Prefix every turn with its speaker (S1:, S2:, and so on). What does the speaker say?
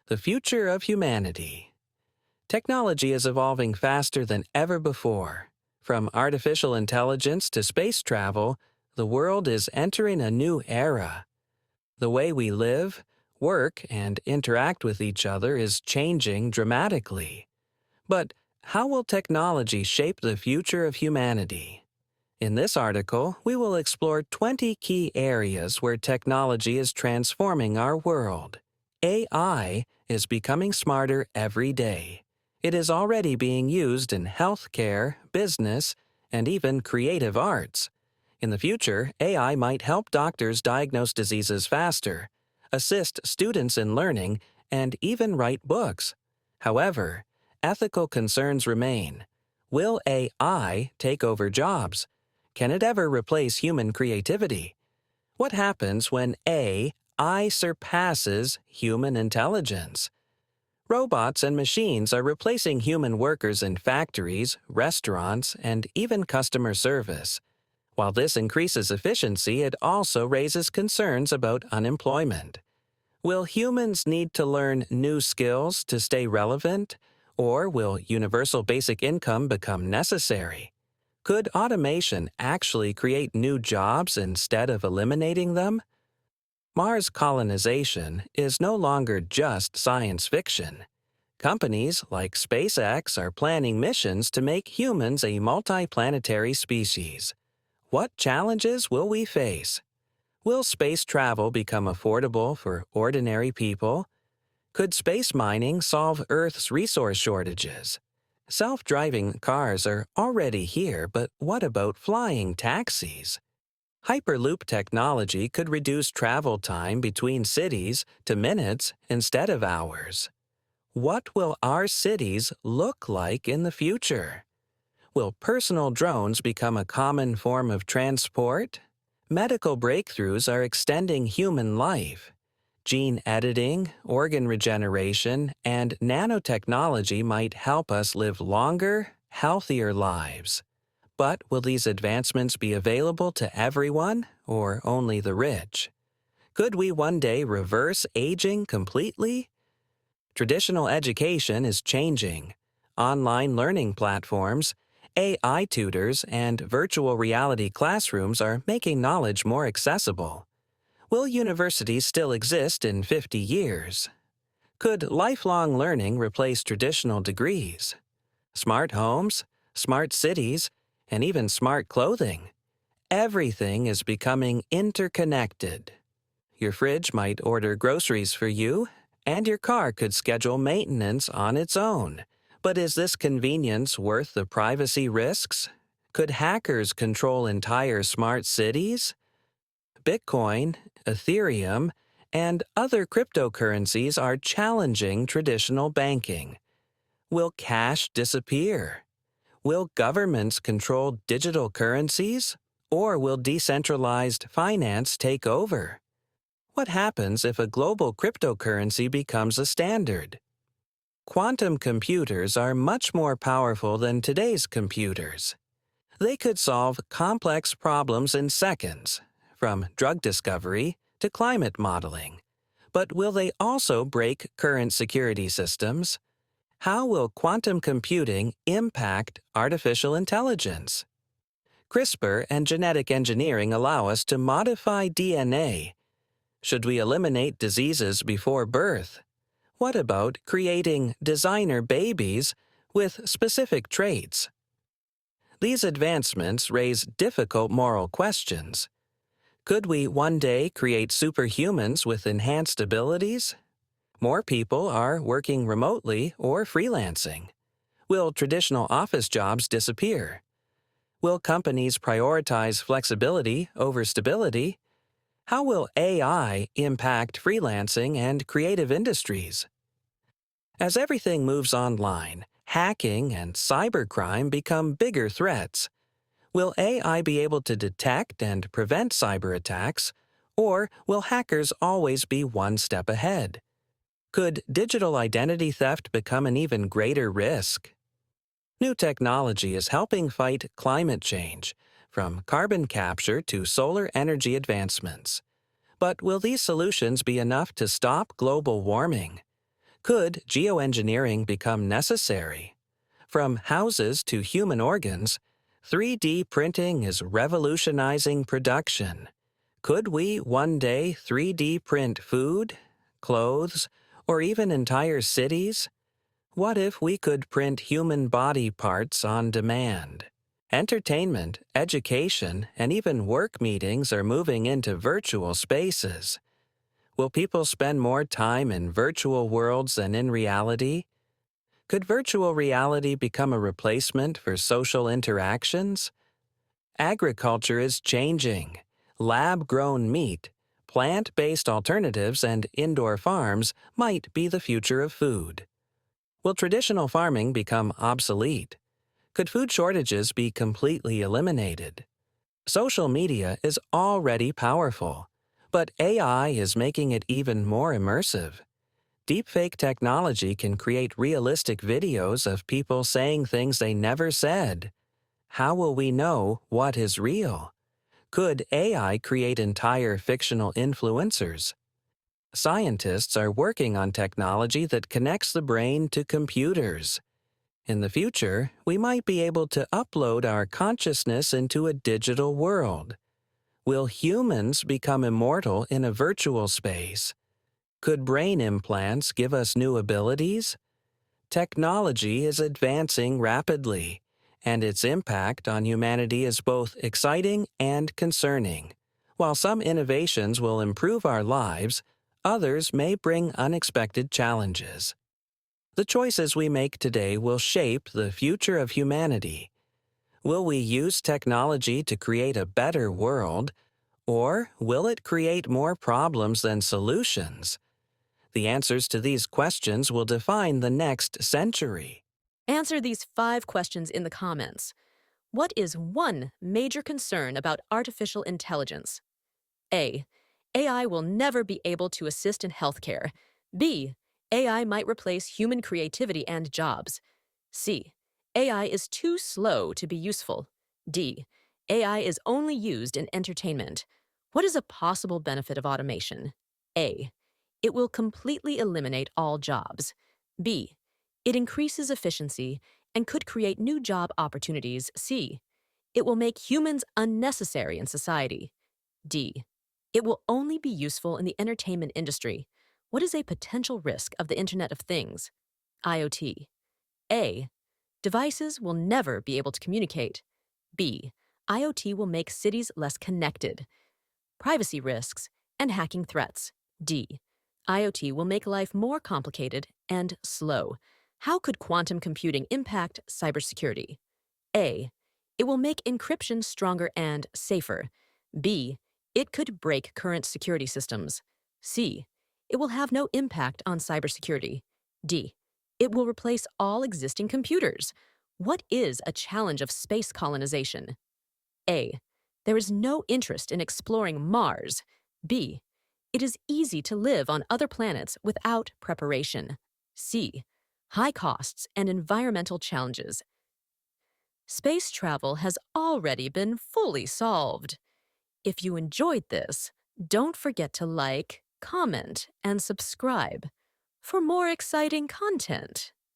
S1: The future of humanity. Technology is evolving faster than ever before. From artificial intelligence to space travel, the world is entering a new era. The way we live, work, and interact with each other is changing dramatically. But how will technology shape the future of humanity? In this article, we will explore 20 key areas where technology is transforming our world. AI is becoming smarter every day. It is already being used in healthcare, business, and even creative arts. In the future, AI might help doctors diagnose diseases faster, assist students in learning, and even write books. However, ethical concerns remain. Will AI take over jobs? Can it ever replace human creativity? What happens when AI surpasses human intelligence? Robots and machines are replacing human workers in factories, restaurants, and even customer service. While this increases efficiency, it also raises concerns about unemployment. Will humans need to learn new skills to stay relevant, or will universal basic income become necessary? Could automation actually create new jobs instead of eliminating them? Mars colonization is no longer just science fiction. Companies like SpaceX are planning missions to make humans a multiplanetary species. What challenges will we face? Will space travel become affordable for ordinary people? Could space mining solve Earth's resource shortages? Self-driving cars are already here, but what about flying taxis? Hyperloop technology could reduce travel time between cities to minutes instead of hours. What will our cities look like in the future? Will personal drones become a common form of transport? Medical breakthroughs are extending human life. Gene editing, organ regeneration, and nanotechnology might help us live longer, healthier lives. But will these advancements be available to everyone, or only the rich? Could we one day reverse aging completely? Traditional education is changing. Online learning platforms, AI tutors, and virtual reality classrooms are making knowledge more accessible. Will universities still exist in 50 years? Could lifelong learning replace traditional degrees? Smart homes, smart cities, and even smart clothing. Everything is becoming interconnected. Your fridge might order groceries for you, and your car could schedule maintenance on its own. But is this convenience worth the privacy risks? Could hackers control entire smart cities? Bitcoin, Ethereum, and other cryptocurrencies are challenging traditional banking. Will cash disappear? Will governments control digital currencies? Or will decentralized finance take over? What happens if a global cryptocurrency becomes a standard? Quantum computers are much more powerful than today's computers. They could solve complex problems in seconds, from drug discovery to climate modeling. But will they also break current security systems? How will quantum computing impact artificial intelligence? CRISPR and genetic engineering allow us to modify DNA. Should we eliminate diseases before birth? What about creating designer babies with specific traits? These advancements raise difficult moral questions. Could we one day create superhumans with enhanced abilities? More people are working remotely or freelancing. Will traditional office jobs disappear? Will companies prioritize flexibility over stability? How will AI impact freelancing and creative industries? As everything moves online, hacking and cybercrime become bigger threats. Will AI be able to detect and prevent cyber attacks, or will hackers always be one step ahead? Could digital identity theft become an even greater risk? New technology is helping fight climate change, from carbon capture to solar energy advancements. But will these solutions be enough to stop global warming? Could geoengineering become necessary? From houses to human organs, 3D printing is revolutionizing production. Could we one day 3D print food, clothes, or even entire cities? What if we could print human body parts on demand? Entertainment, education, and even work meetings are moving into virtual spaces. Will people spend more time in virtual worlds than in reality? Could virtual reality become a replacement for social interactions? Agriculture is changing. Lab-grown meat, plant-based alternatives, and indoor farms might be the future of food. Will traditional farming become obsolete? Could food shortages be completely eliminated? Social media is already powerful, but AI is making it even more immersive. Deepfake technology can create realistic videos of people saying things they never said. How will we know what is real? Could AI create entire fictional influencers? Scientists are working on technology that connects the brain to computers. In the future, we might be able to upload our consciousness into a digital world. Will humans become immortal in a virtual space? Could brain implants give us new abilities? Technology is advancing rapidly, and its impact on humanity is both exciting and concerning. While some innovations will improve our lives, others may bring unexpected challenges. The choices we make today will shape the future of humanity. Will we use technology to create a better world, or will it create more problems than solutions? The answers to these questions will define the next century.
S2: Answer these 5 questions in the comments. What is one major concern about artificial intelligence? A. AI will never be able to assist in healthcare. B. AI might replace human creativity and jobs. C. AI is too slow to be useful. D. AI is only used in entertainment. What is a possible benefit of automation? A. It will completely eliminate all jobs. B. It increases efficiency and could create new job opportunities. C. It will make humans unnecessary in society. D. It will only be useful in the entertainment industry. What is a potential risk of the Internet of Things? IoT. A. Devices will never be able to communicate. B. IoT will make cities less connected. Privacy risks and hacking threats. D. IoT will make life more complicated and slow. How could quantum computing impact cybersecurity? A. It will make encryption stronger and safer. B. It could break current security systems. C. It will have no impact on cybersecurity. D. It will replace all existing computers. What is a challenge of space colonization? A. There is no interest in exploring Mars. B. It is easy to live on other planets without preparation. C. High costs and environmental challenges. Space travel has already been fully solved. If you enjoyed this, don't forget to like, comment, and subscribe for more exciting content.